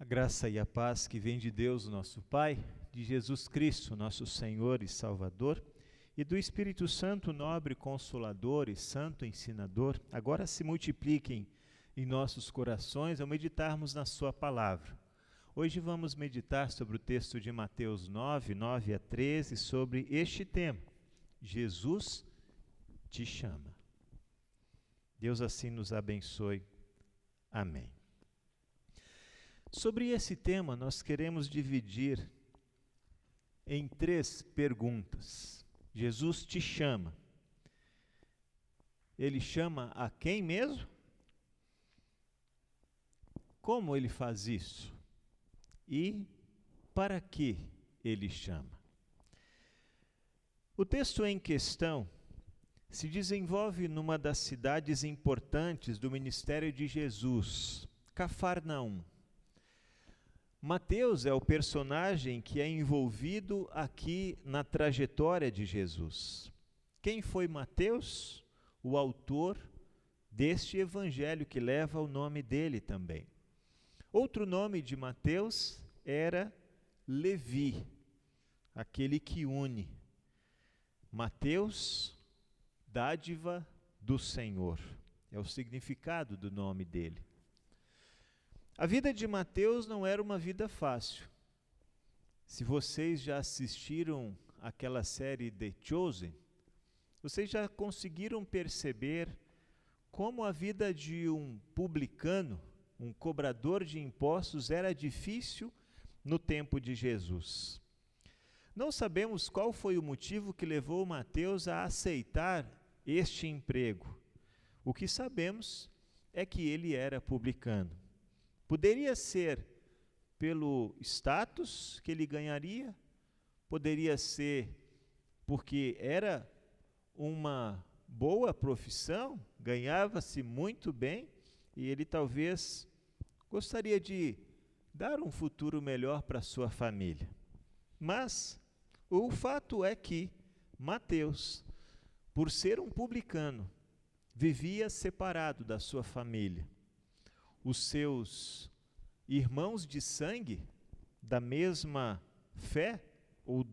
Graça e a paz que vem de Deus, nosso Pai, de Jesus Cristo, nosso Senhor e Salvador, e do Espírito Santo, nobre Consolador e Santo Ensinador, agora se multipliquem em nossos corações ao meditarmos na sua palavra. Hoje vamos meditar sobre o texto de Mateus 9, 9 a 13, sobre este tema: Jesus te chama. Deus assim nos abençoe. Amém. Sobre esse tema, nós queremos dividir em 3 perguntas. Jesus te chama. Ele chama a quem mesmo? Como ele faz isso? E para que ele chama? O texto em questão se desenvolve numa das cidades importantes do ministério de Jesus, Cafarnaum. Mateus é o personagem que é envolvido aqui na trajetória de Jesus. Quem foi Mateus? O autor deste evangelho que leva o nome dele também. Outro nome de Mateus era Levi, aquele que une. Mateus, dádiva do Senhor, é o significado do nome dele. A vida de Mateus não era uma vida fácil. Se vocês já assistiram aquela série The Chosen, vocês já conseguiram perceber como a vida de um publicano, um cobrador de impostos, era difícil no tempo de Jesus. Não sabemos qual foi o motivo que levou Mateus a aceitar este emprego. O que sabemos é que ele era publicano. Poderia ser pelo status que ele ganharia, poderia ser porque era uma boa profissão, ganhava-se muito bem, e ele talvez gostaria de dar um futuro melhor para sua família. Mas o fato é que Mateus, por ser um publicano, vivia separado da sua família. Os seus irmãos de sangue, da mesma fé, ou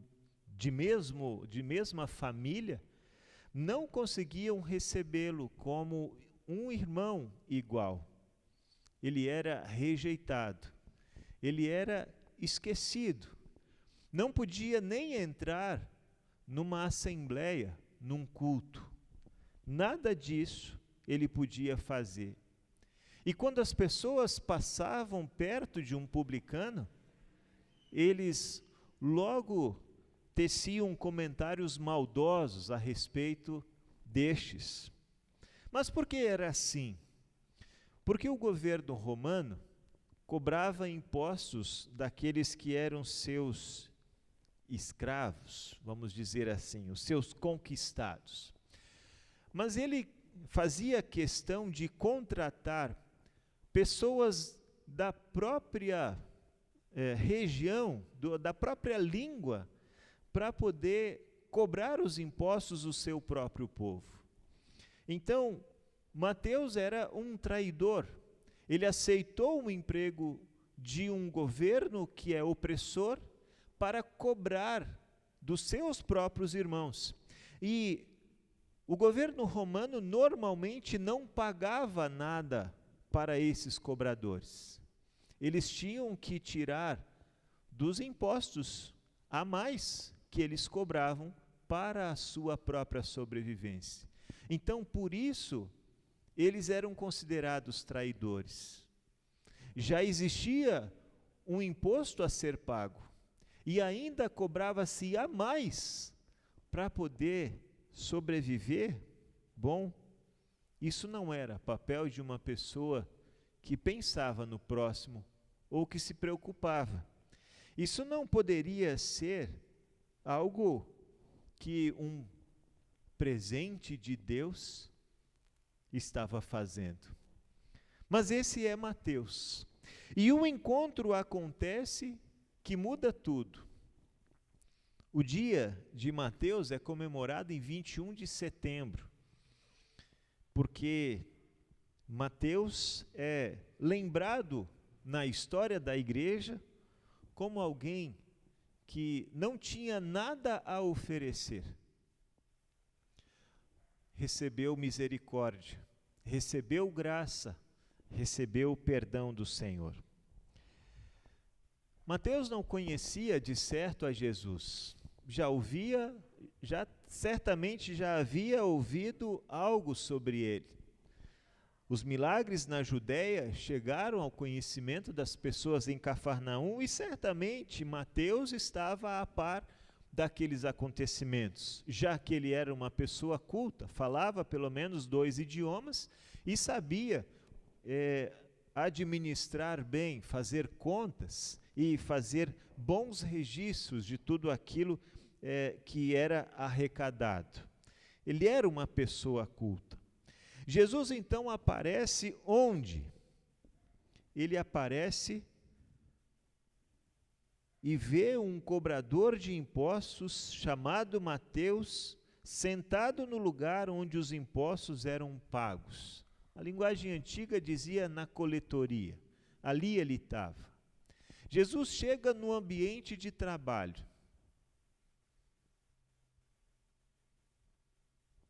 de mesma família, não conseguiam recebê-lo como um irmão igual. Ele era rejeitado, ele era esquecido, não podia nem entrar numa assembleia, num culto. Nada disso ele podia fazer. E quando as pessoas passavam perto de um publicano, eles logo teciam comentários maldosos a respeito destes. Mas por que era assim? Porque o governo romano cobrava impostos daqueles que eram seus escravos, vamos dizer assim, os seus conquistados. Mas ele fazia questão de contratar pessoas da própria região, da própria língua, para poder cobrar os impostos do seu próprio povo. Então, Mateus era um traidor. Ele aceitou um emprego de um governo que é opressor para cobrar dos seus próprios irmãos. E o governo romano normalmente não pagava nada para esses cobradores. Eles tinham que tirar dos impostos a mais que eles cobravam para a sua própria sobrevivência. Então, por isso, eles eram considerados traidores. Já existia um imposto a ser pago e ainda cobrava-se a mais para poder sobreviver. Bom, isso não era papel de uma pessoa que pensava no próximo ou que se preocupava. Isso não poderia ser algo que um presente de Deus estava fazendo. Mas esse é Mateus. E um encontro acontece que muda tudo. O dia de Mateus é comemorado em 21 de setembro, porque Mateus é lembrado na história da igreja como alguém que não tinha nada a oferecer. Recebeu misericórdia, recebeu graça, recebeu o perdão do Senhor. Mateus não conhecia de certo a Jesus. Certamente já havia ouvido algo sobre ele. Os milagres na Judéia chegaram ao conhecimento das pessoas em Cafarnaum e certamente Mateus estava a par daqueles acontecimentos, já que ele era uma pessoa culta, falava pelo menos 2 idiomas e sabia administrar bem, fazer contas e fazer bons registros de tudo aquilo que era arrecadado. Ele era uma pessoa culta. Jesus então aparece onde? Ele aparece e vê um cobrador de impostos chamado Mateus sentado no lugar onde os impostos eram pagos. A linguagem antiga dizia na coletoria. Ali ele estava. Jesus chega no ambiente de trabalho.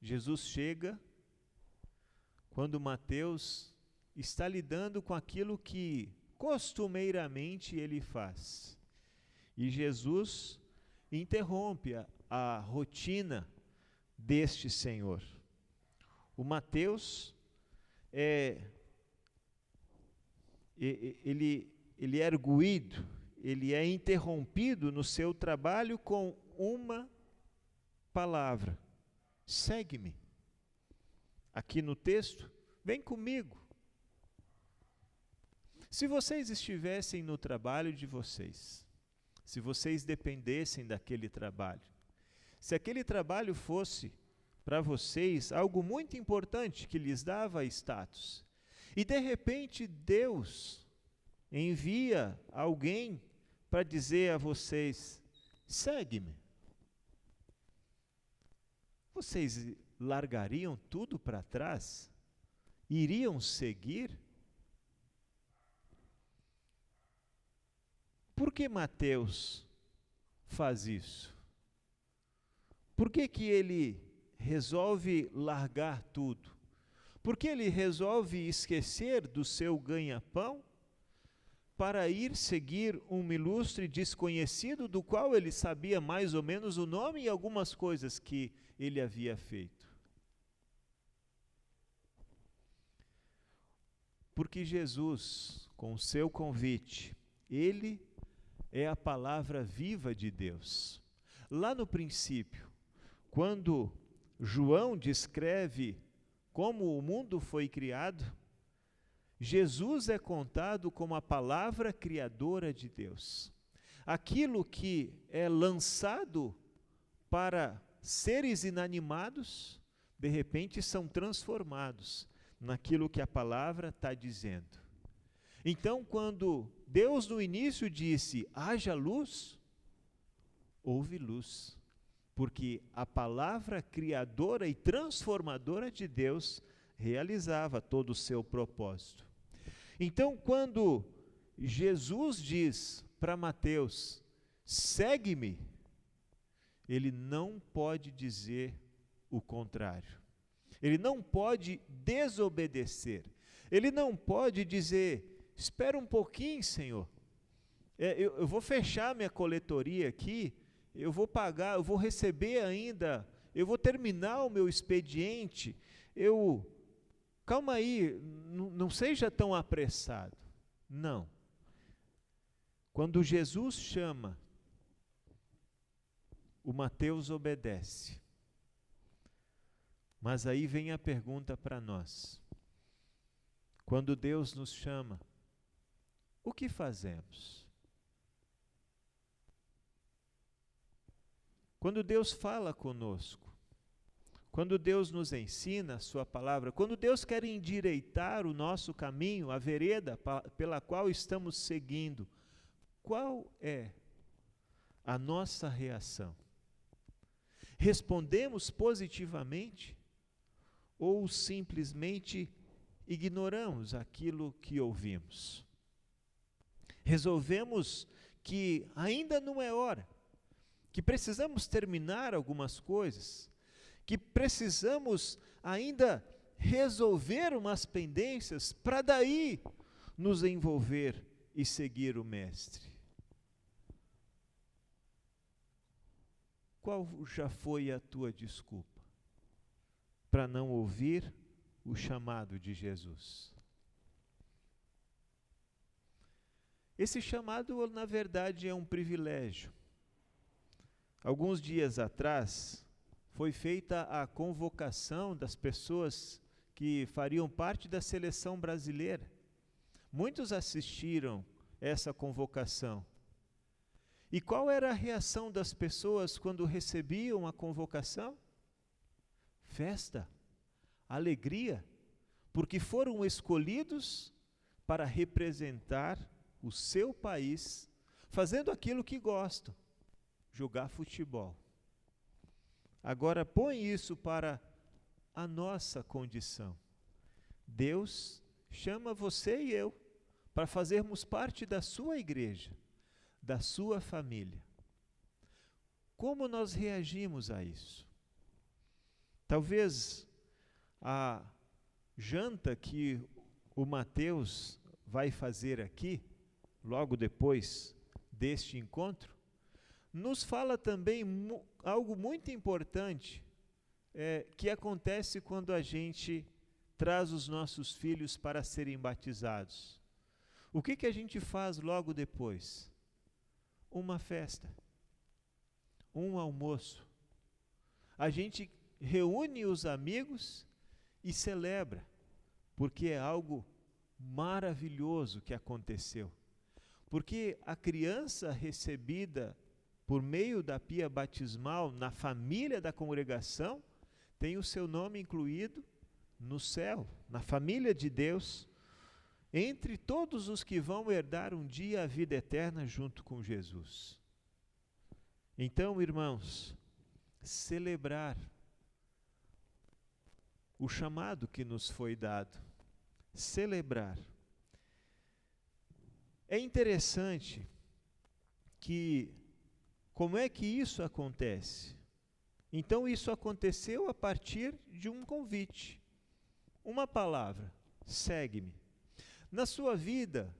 Jesus chega quando Mateus está lidando com aquilo que costumeiramente ele faz. E Jesus interrompe a rotina deste Senhor. O Mateus, ele é arguído, ele é interrompido no seu trabalho com uma palavra: segue-me. Aqui no texto, vem comigo. Se vocês estivessem no trabalho de vocês, se vocês dependessem daquele trabalho, se aquele trabalho fosse para vocês algo muito importante que lhes dava status, e de repente Deus envia alguém para dizer a vocês: segue-me. Vocês largariam tudo para trás? Iriam seguir? Por que Mateus faz isso? Por que ele resolve largar tudo? Por que ele resolve esquecer do seu ganha-pão para ir seguir um ilustre desconhecido do qual ele sabia mais ou menos o nome e algumas coisas que ele havia feito? Porque Jesus, com o seu convite, ele é a palavra viva de Deus. Lá no princípio, quando João descreve como o mundo foi criado, Jesus é contado como a palavra criadora de Deus. Aquilo que é lançado para seres inanimados, de repente são transformados naquilo que a palavra está dizendo. Então, quando Deus no início disse: haja luz, houve luz, porque a palavra criadora e transformadora de Deus realizava todo o seu propósito. Então, quando Jesus diz para Mateus: segue-me, ele não pode dizer o contrário. Ele não pode desobedecer. Ele não pode dizer: espera um pouquinho, Senhor. Eu vou fechar minha coletoria aqui, eu vou pagar, eu vou receber ainda, eu vou terminar o meu expediente. Calma aí, não seja tão apressado. Não. Quando Jesus chama, o Mateus obedece. Mas aí vem a pergunta para nós. Quando Deus nos chama, o que fazemos? Quando Deus fala conosco, quando Deus nos ensina a sua palavra, quando Deus quer endireitar o nosso caminho, a vereda pela qual estamos seguindo, qual é a nossa reação? Respondemos positivamente ou simplesmente ignoramos aquilo que ouvimos? Resolvemos que ainda não é hora, que precisamos terminar algumas coisas, que precisamos ainda resolver umas pendências para daí nos envolver e seguir o Mestre. Qual já foi a tua desculpa para não ouvir o chamado de Jesus? Esse chamado, na verdade, é um privilégio. Alguns dias atrás, foi feita a convocação das pessoas que fariam parte da seleção brasileira. Muitos assistiram essa convocação. E qual era a reação das pessoas quando recebiam a convocação? Festa, alegria, porque foram escolhidos para representar o seu país, fazendo aquilo que gostam, jogar futebol. Agora põe isso para a nossa condição. Deus chama você e eu para fazermos parte da sua igreja, da sua família. Como nós reagimos a isso? Talvez a janta que o Mateus vai fazer aqui, logo depois deste encontro, nos fala também algo muito importante que acontece quando a gente traz os nossos filhos para serem batizados. O que a gente faz logo depois? Uma festa, um almoço. A gente reúne os amigos e celebra, porque é algo maravilhoso que aconteceu. Porque a criança recebida por meio da pia batismal na família da congregação tem o seu nome incluído no céu, na família de Deus, entre todos os que vão herdar um dia a vida eterna junto com Jesus. Então, irmãos, celebrar o chamado que nos foi dado, celebrar. É interessante que, como é que isso acontece? Então, isso aconteceu a partir de um convite, uma palavra: segue-me. Na sua vida,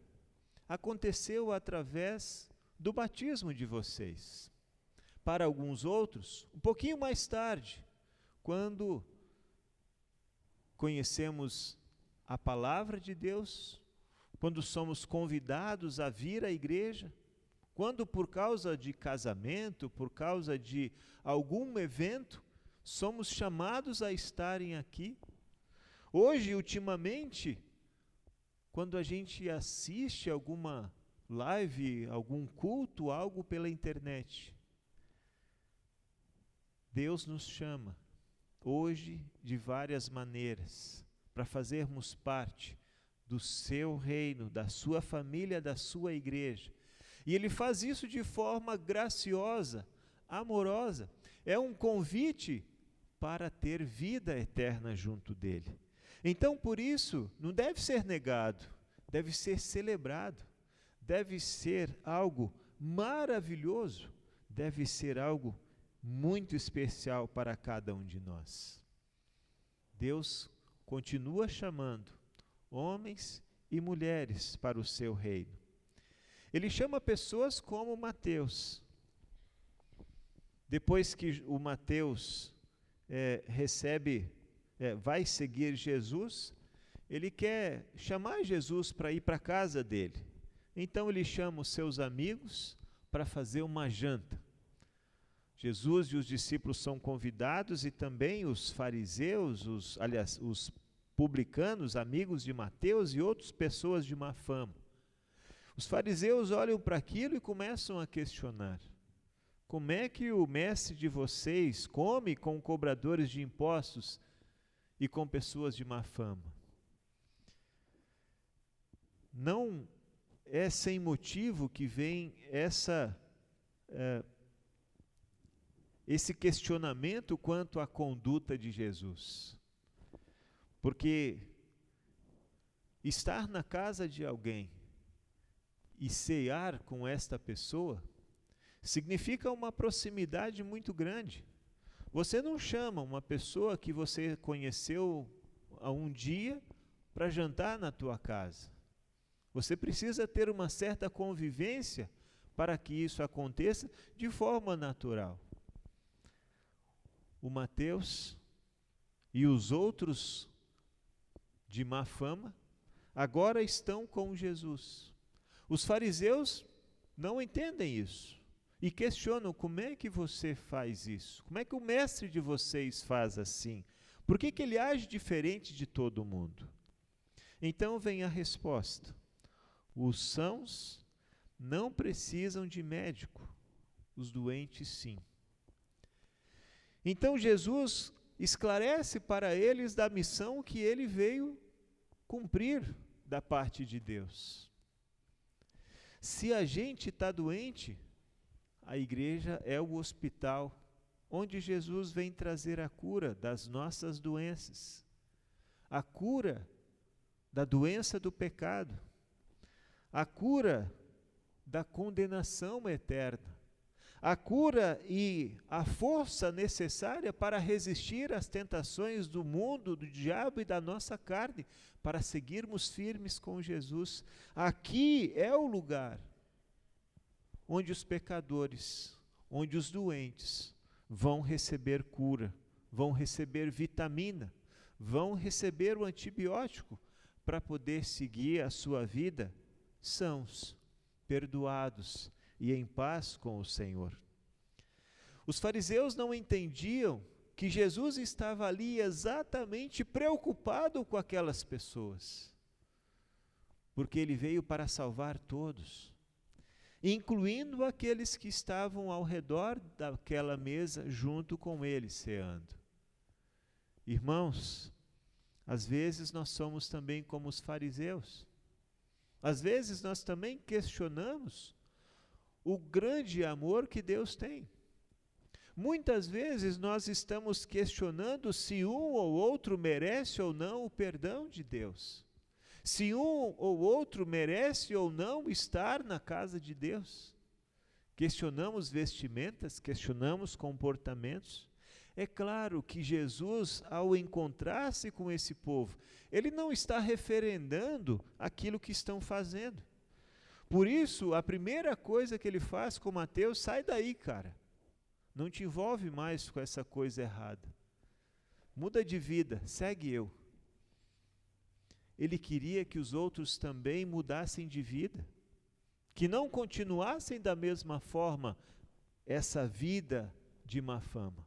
aconteceu através do batismo de vocês. Para alguns outros, um pouquinho mais tarde, quando conhecemos a palavra de Deus, quando somos convidados a vir à igreja, quando por causa de casamento, por causa de algum evento, somos chamados a estarem aqui. Hoje, ultimamente, quando a gente assiste alguma live, algum culto, algo pela internet, Deus nos chama, hoje, de várias maneiras, para fazermos parte do seu reino, da sua família, da sua igreja. E Ele faz isso de forma graciosa, amorosa. É um convite para ter vida eterna junto dEle. Então, por isso, não deve ser negado, deve ser celebrado, deve ser algo maravilhoso, deve ser algo muito especial para cada um de nós. Deus continua chamando homens e mulheres para o seu reino. Ele chama pessoas como Mateus. Depois que o Mateus vai seguir Jesus, ele quer chamar Jesus para ir para a casa dele. Então ele chama os seus amigos para fazer uma janta. Jesus e os discípulos são convidados, e também os fariseus, os publicanos, amigos de Mateus, e outras pessoas de má fama. Os fariseus olham para aquilo e começam a questionar: como é que o mestre de vocês come com cobradores de impostos e com pessoas de má fama? Não é sem motivo que vem esse questionamento quanto à conduta de Jesus. Porque estar na casa de alguém e cear com esta pessoa significa uma proximidade muito grande. Você não chama uma pessoa que você conheceu há um dia para jantar na tua casa. Você precisa ter uma certa convivência para que isso aconteça de forma natural. O Mateus e os outros de má fama agora estão com Jesus. Os fariseus não entendem isso e questionam: como é que você faz isso? Como é que o mestre de vocês faz assim? Por que ele age diferente de todo mundo? Então vem a resposta: os sãos não precisam de médico, os doentes sim. Então Jesus esclarece para eles da missão que ele veio cumprir da parte de Deus. Se a gente está doente, a igreja é o hospital onde Jesus vem trazer a cura das nossas doenças, a cura da doença do pecado, a cura da condenação eterna, a cura e a força necessária para resistir às tentações do mundo, do diabo e da nossa carne, para seguirmos firmes com Jesus. Aqui é o lugar onde os pecadores, onde os doentes vão receber cura, vão receber vitamina, vão receber o antibiótico para poder seguir a sua vida sãos, perdoados e em paz com o Senhor. Os fariseus não entendiam que Jesus estava ali exatamente preocupado com aquelas pessoas, porque ele veio para salvar todos, incluindo aqueles que estavam ao redor daquela mesa junto com ele ceando. Irmãos, às vezes nós somos também como os fariseus. Às vezes nós também questionamos o grande amor que Deus tem. Muitas vezes nós estamos questionando se um ou outro merece ou não o perdão de Deus. Se um ou outro merece ou não estar na casa de Deus. Questionamos vestimentas, questionamos comportamentos. É claro que Jesus, ao encontrar-se com esse povo, ele não está referendando aquilo que estão fazendo. Por isso, a primeira coisa que ele faz com Mateus: sai daí, cara. Não te envolve mais com essa coisa errada. Muda de vida, segue eu. Ele queria que os outros também mudassem de vida, que não continuassem da mesma forma essa vida de má fama.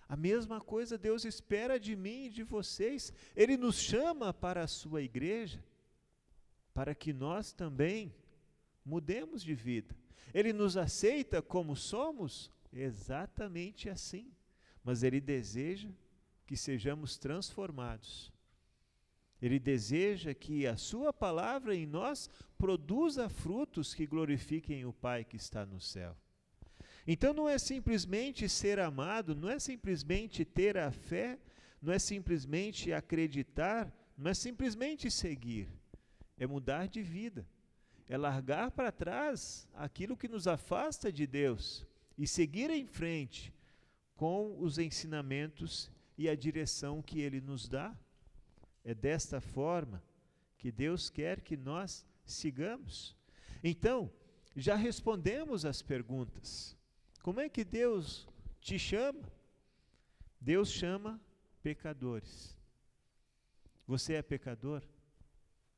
A mesma coisa Deus espera de mim e de vocês. Ele nos chama para a sua igreja, para que nós também mudemos de vida. Ele nos aceita como somos, exatamente assim. Mas Ele deseja que sejamos transformados. Ele deseja que a sua palavra em nós produza frutos que glorifiquem o Pai que está no céu. Então não é simplesmente ser amado, não é simplesmente ter a fé, não é simplesmente acreditar, não é simplesmente seguir. É mudar de vida, é largar para trás aquilo que nos afasta de Deus e seguir em frente com os ensinamentos e a direção que Ele nos dá. É desta forma que Deus quer que nós sigamos. Então, já respondemos as perguntas. Como é que Deus te chama? Deus chama pecadores. Você é pecador?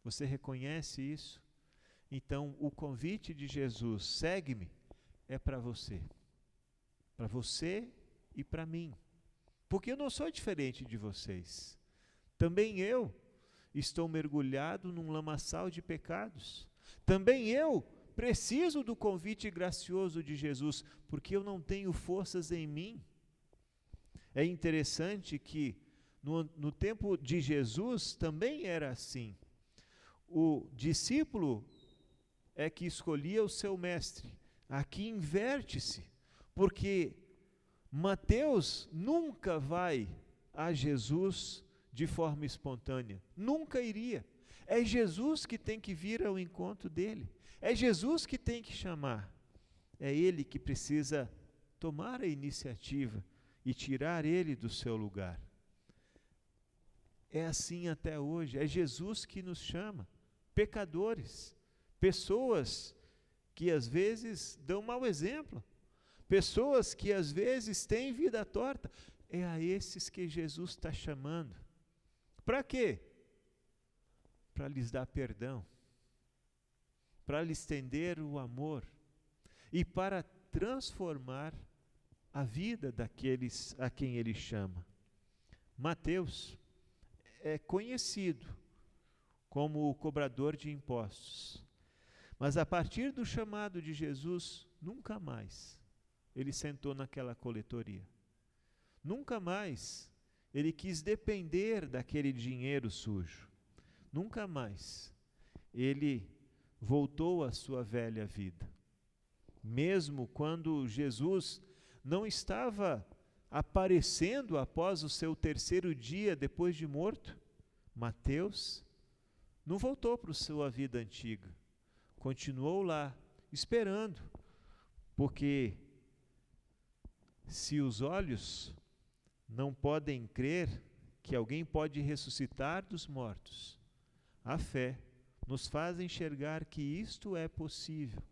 Você reconhece isso? Então, o convite de Jesus, segue-me, é para você. Para você e para mim. Porque eu não sou diferente de vocês. Também eu estou mergulhado num lamaçal de pecados. Também eu preciso do convite gracioso de Jesus, porque eu não tenho forças em mim. É interessante que no tempo de Jesus também era assim. O discípulo é que escolhia o seu mestre. Aqui inverte-se, porque Mateus nunca vai a Jesus de forma espontânea. Nunca iria. É Jesus que tem que vir ao encontro dele. É Jesus que tem que chamar. É Ele que precisa tomar a iniciativa e tirar Ele do seu lugar. É assim até hoje. É Jesus que nos chama. Pecadores, pessoas que às vezes dão mau exemplo, pessoas que às vezes têm vida torta. É a esses que Jesus está chamando. Para quê? Para lhes dar perdão, para lhes estender o amor e para transformar a vida daqueles a quem Ele chama. Mateus é conhecido como o cobrador de impostos, mas a partir do chamado de Jesus, nunca mais ele sentou naquela coletoria. Nunca mais ele quis depender daquele dinheiro sujo. Nunca mais ele voltou à sua velha vida. Mesmo quando Jesus não estava aparecendo após o seu terceiro dia depois de morto, Mateus não voltou para a sua vida antiga. Continuou lá, esperando, porque se os olhos não podem crer que alguém pode ressuscitar dos mortos, a fé nos faz enxergar que isto é possível.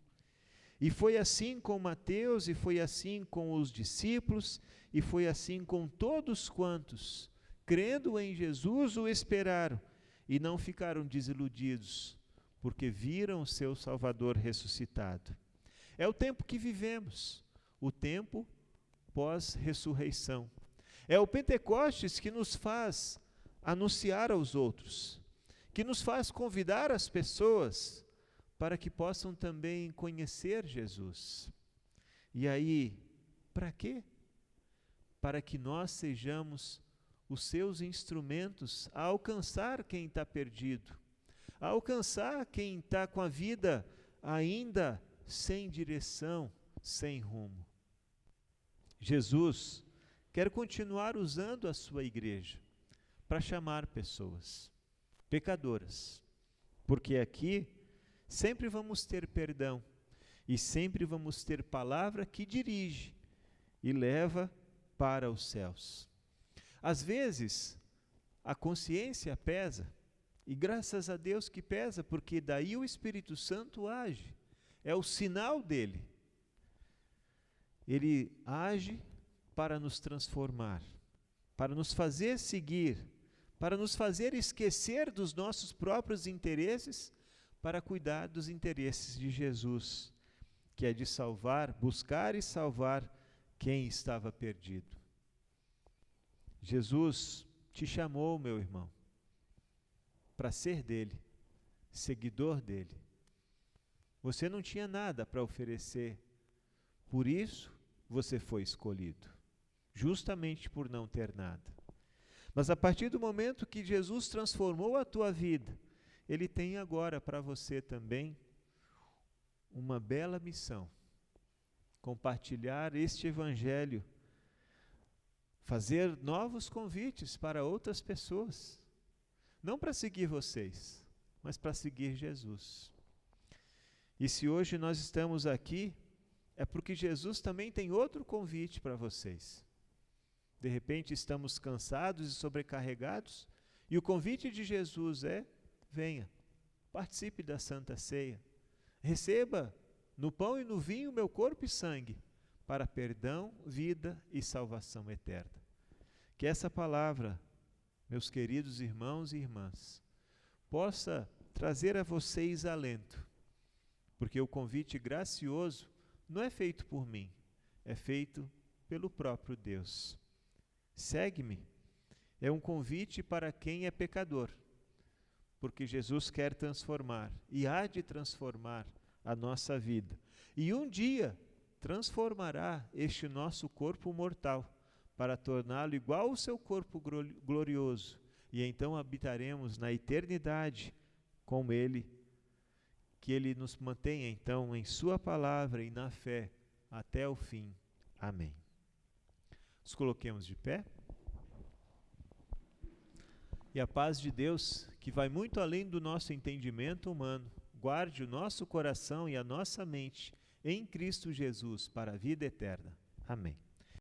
E foi assim com Mateus, e foi assim com os discípulos, e foi assim com todos quantos, crendo em Jesus, o esperaram e não ficaram desiludidos, porque viram seu Salvador ressuscitado. É o tempo que vivemos, o tempo pós-ressurreição. É o Pentecostes que nos faz anunciar aos outros, que nos faz convidar as pessoas para que possam também conhecer Jesus. E aí, para quê? Para que nós sejamos os seus instrumentos a alcançar quem está perdido, a alcançar quem está com a vida ainda sem direção, sem rumo. Jesus quer continuar usando a sua igreja para chamar pessoas pecadoras, porque aqui sempre vamos ter perdão e sempre vamos ter palavra que dirige e leva para os céus. Às vezes, a consciência pesa, e graças a Deus que pesa, porque daí o Espírito Santo age, é o sinal dele. Ele age para nos transformar, para nos fazer seguir, para nos fazer esquecer dos nossos próprios interesses, para cuidar dos interesses de Jesus, que é de salvar, buscar e salvar quem estava perdido. Jesus te chamou, meu irmão, para ser dele, seguidor dele. Você não tinha nada para oferecer, por isso você foi escolhido, justamente por não ter nada. Mas a partir do momento que Jesus transformou a tua vida, Ele tem agora para você também uma bela missão: compartilhar este Evangelho, fazer novos convites para outras pessoas, não para seguir vocês, mas para seguir Jesus. E se hoje nós estamos aqui, é porque Jesus também tem outro convite para vocês. De repente estamos cansados e sobrecarregados, e o convite de Jesus é: venha, participe da Santa Ceia, receba no pão e no vinho meu corpo e sangue, para perdão, vida e salvação eterna. Que essa palavra, meus queridos irmãos e irmãs, possa trazer a vocês alento, porque o convite gracioso não é feito por mim, é feito pelo próprio Deus. Segue-me é um convite para quem é pecador, porque Jesus quer transformar e há de transformar a nossa vida. E um dia transformará este nosso corpo mortal para torná-lo igual ao seu corpo glorioso. E então habitaremos na eternidade com Ele, que Ele nos mantenha então em Sua palavra e na fé até o fim. Amém. Nos coloquemos de pé. E a paz de Deus, que vai muito além do nosso entendimento humano, guarde o nosso coração e a nossa mente em Cristo Jesus para a vida eterna. Amém.